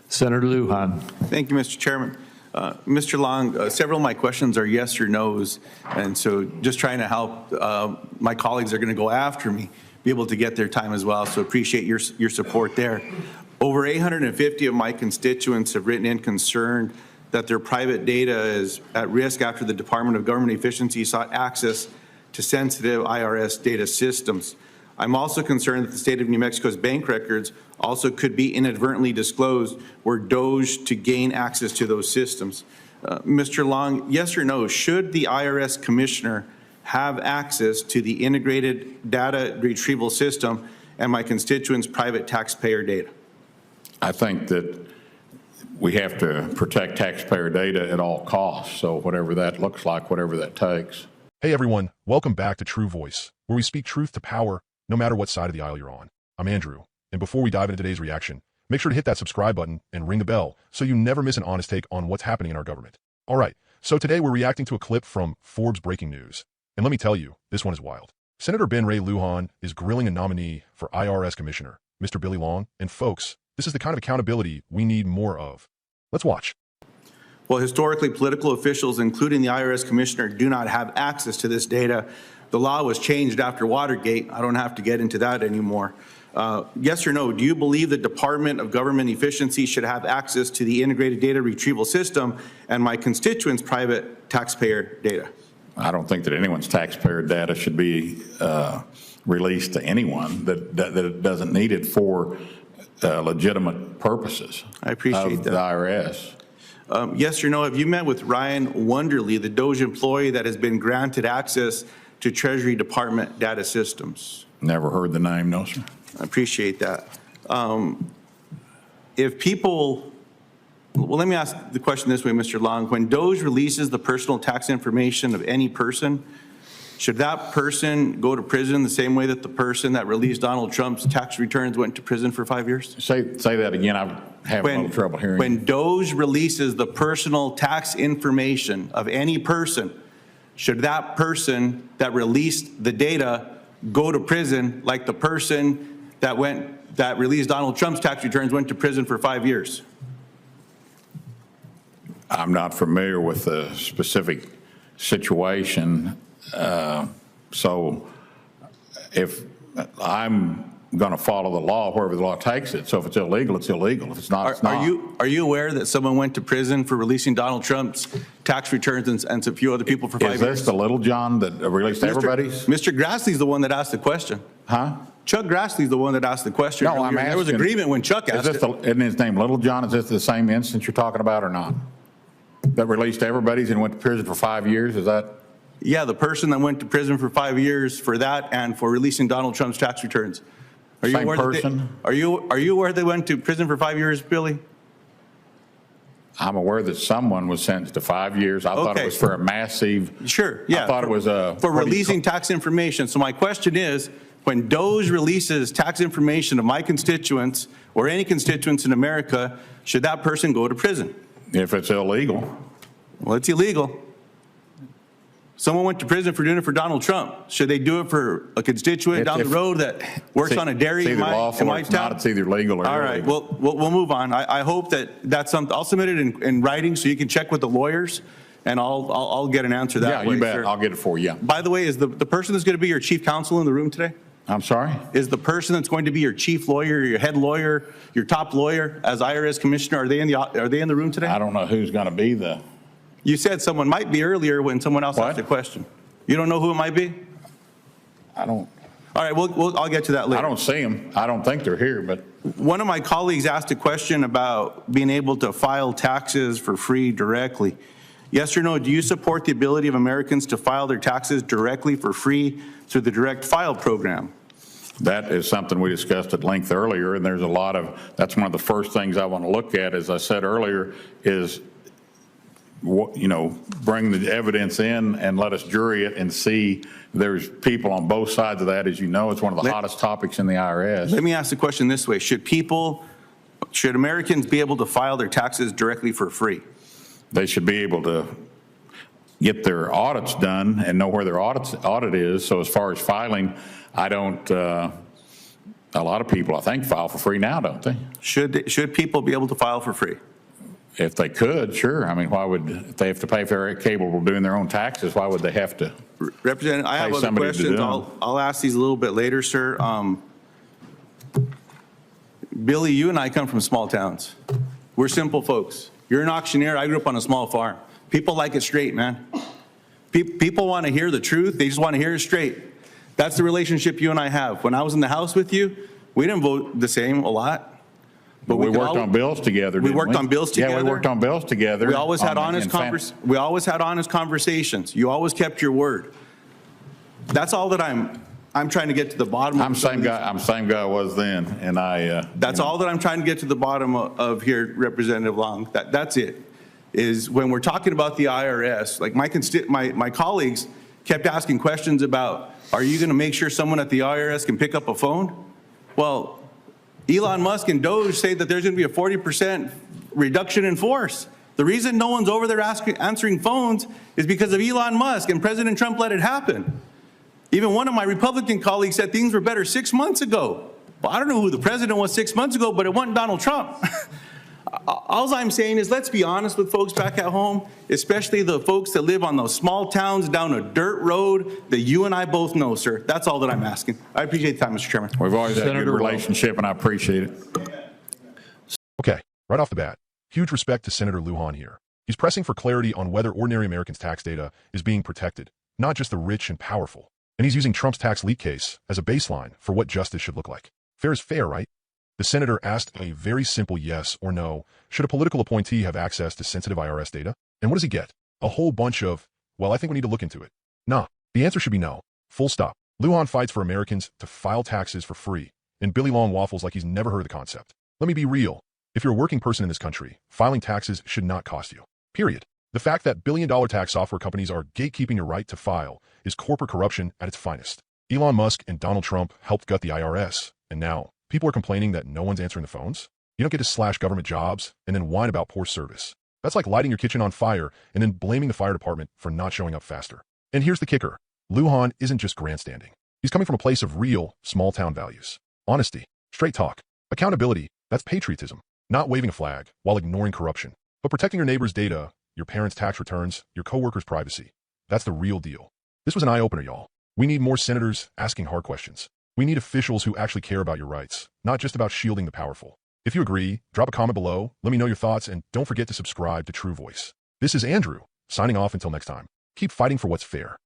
Senator Luján. Thank you, Mr. Chairman. Mr. Long, several of my questions are yes or no's, and so just trying to help my colleagues that are going to go after me be able to get their time as well, so appreciate your support there. Over 850 of my constituents have written in concerned that their private data is at risk after the Department of Government Efficiency sought access to sensitive IRS data systems. I'm also concerned that the state of New Mexico's bank records also could be inadvertently disclosed were Doge to gain access to those systems. Mr. Long, yes or no, should the IRS Commissioner have access to the integrated data retrieval system and my constituents' private taxpayer data? I think that we have to protect taxpayer data at all costs, so whatever that looks like, whatever that takes. Hey everyone, welcome back to True Voice, where we speak truth to power, no matter what side of the aisle you're on. I'm Andrew, and before we dive into today's reaction, make sure to hit that subscribe button and ring the bell so you never miss an honest take on what's happening in our government. All right, so today we're reacting to a clip from Forbes Breaking News. And let me tell you, this one is wild. Senator Ben Ray Luján is grilling a nominee for IRS Commissioner, Mr. Billy Long, and folks, this is the kind of accountability we need more of. Let's watch. Well, historically, political officials, including the IRS Commissioner, do not have access to this data. The law was changed after Watergate. I don't have to get into that anymore. Yes or no, do you believe the Department of Government Efficiency should have access to the integrated data retrieval system and my constituents' private taxpayer data? I don't think that anyone's taxpayer data should be released to anyone that doesn't need it for legitimate purposes. I appreciate of that. The IRS. Yes or no, have you met with Ryan Wonderly, the Doge employee that has been granted access to Treasury Department data systems? Never heard the name, no, sir. I appreciate that. If people, well, let me ask the question this way, Mr. Long. When Doge releases the personal tax information of any person, should that person go to prison the same way that the person that released Donald Trump's tax returns went to prison for 5 years? Say that again. I'm having a little trouble hearing. When Doge releases the personal tax information of any person, should that person that released the data go to prison like the person that released Donald Trump's tax returns went to prison for 5 years? I'm not familiar with the specific situation. So if I'm going to follow the law wherever the law takes it, so if it's illegal, it's illegal. If it's not, it's not. Are you aware that someone went to prison for releasing Donald Trump's tax returns and a few other people for 5 years? Is this the Little John that released everybody's? Mr. Grassley's the one that asked the question. Huh? Chuck Grassley's the one that asked the question. No, I'm asking. There was agreement when Chuck asked it. Isn't his name Little John? Is this the same instance you're talking about or not? That released everybody's and went to prison for 5 years? Is that? Yeah, the person that went to prison for 5 years for that and for releasing Donald Trump's tax returns. Same person? Are you aware they went to prison for 5 years, Billy? I'm aware that someone was sentenced to 5 years. I thought it was for a massive. Sure, yeah. I thought it was for releasing tax information. So my question is, when Doge releases tax information of my constituents or any constituents in America, should that person go to prison? If it's illegal. Well, it's illegal. Someone went to prison for doing it for Donald Trump. Should they do it for a constituent down the road that works on a dairy in my town? It's either legal or illegal. All right, well, we'll move on. I hope that's something. I'll submit it in writing so you can check with the lawyers, and I'll get an answer that way. Yeah, you bet. Sir. I'll get it for you. By the way, is the person that's going to be your chief counsel in the room today? I'm sorry? Is the person that's going to be your chief lawyer, your head lawyer, your top lawyer as IRS Commissioner, are they in the room today? I don't know who's going to be the. You said someone might be earlier when someone else asked a question. You don't know who it might be? I don't. All right, I'll get to that later. I don't see them. I don't think they're here, but. One of my colleagues asked a question about being able to file taxes for free directly. Yes or no, do you support the ability of Americans to file their taxes directly for free through the direct file program? That is something we discussed at length earlier, and there's a lot of, that's one of the first things I want to look at, as I said earlier, is bring the evidence in and let us jury it and see. There's people on both sides of that. As you know, it's one of the hottest topics in the IRS. Let me ask the question this way. Should Americans be able to file their taxes directly for free? They should be able to get their audits done and know where their audit is. So as far as filing, I don't A lot of people, I think, file for free now, don't they? Should people be able to file for free? If they could, sure. I mean, if they have to pay for capable doing their own taxes, why would they have to? Representative, I have Pay other somebody to do questions. them. I'll ask these a little bit later, sir. Billy, you and I come from small towns. We're simple folks. You're an auctioneer. I grew up on a small farm. People like it straight, man. People want to hear the truth. They just want to hear it straight. That's the relationship you and I have. When I was in the House with you, we didn't vote the same a lot. But we worked on bills together, didn't we? worked on bills together. Yeah, we worked on bills together. We always had we always had honest conversations. You always kept your word. That's all that I'm trying to get to the bottom of. I'm the same guy I was then, and That's all that I'm trying to get to the bottom of here, Representative Long. That's it. Is when we're talking about the IRS, like my colleagues kept asking questions about, are you going to make sure someone at the IRS can pick up a phone? Well, Elon Musk and Doge say that there's going to be a 40% reduction in force. The reason no one's over there answering phones is because of Elon Musk, and President Trump let it happen. Even one of my Republican colleagues said things were better 6 months ago. Well, I don't know who the president was 6 months ago, but it wasn't Donald Trump. All I'm saying is let's be honest with folks back at home, especially the folks that live on those small towns down a dirt road that you and I both know, sir. That's all that I'm asking. I appreciate the time, Mr. Chairman. we've always had a good relationship, and I appreciate it. Okay, right off the bat, huge respect to Senator Luján here. He's pressing for clarity on whether ordinary Americans' tax data is being protected, not just the rich and powerful. And he's using Trump's tax leak case as a baseline for what justice should look like. Fair is fair, right? The senator asked a very simple yes or no. Should a political appointee have access to sensitive IRS data? And what does he get? A whole bunch of, well, I think we need to look into it. Nah, the answer should be no. Full stop. Luján fights for Americans to file taxes for free, and Billy Long waffles like he's never heard of the concept. Let me be real. If you're a working person in this country, filing taxes should not cost you. Period. The fact that billion-dollar tax software companies are gatekeeping your right to file is corporate corruption at its finest. Elon Musk and Donald Trump helped gut the IRS, and now people are complaining that no one's answering the phones? You don't get to slash government jobs and then whine about poor service. That's like lighting your kitchen on fire and then blaming the fire department for not showing up faster. And here's the kicker. Luján isn't just grandstanding. He's coming from a place of real, small-town values. Honesty, straight talk, accountability, that's patriotism. Not waving a flag while ignoring corruption, but protecting your neighbor's data, your parents' tax returns, your coworkers' privacy. That's the real deal. This was an eye-opener, y'all. We need more senators asking hard questions. We need officials who actually care about your rights, not just about shielding the powerful. If you agree, drop a comment below, let me know your thoughts, and don't forget to subscribe to True Voice. This is Andrew, signing off until next time. Keep fighting for what's fair.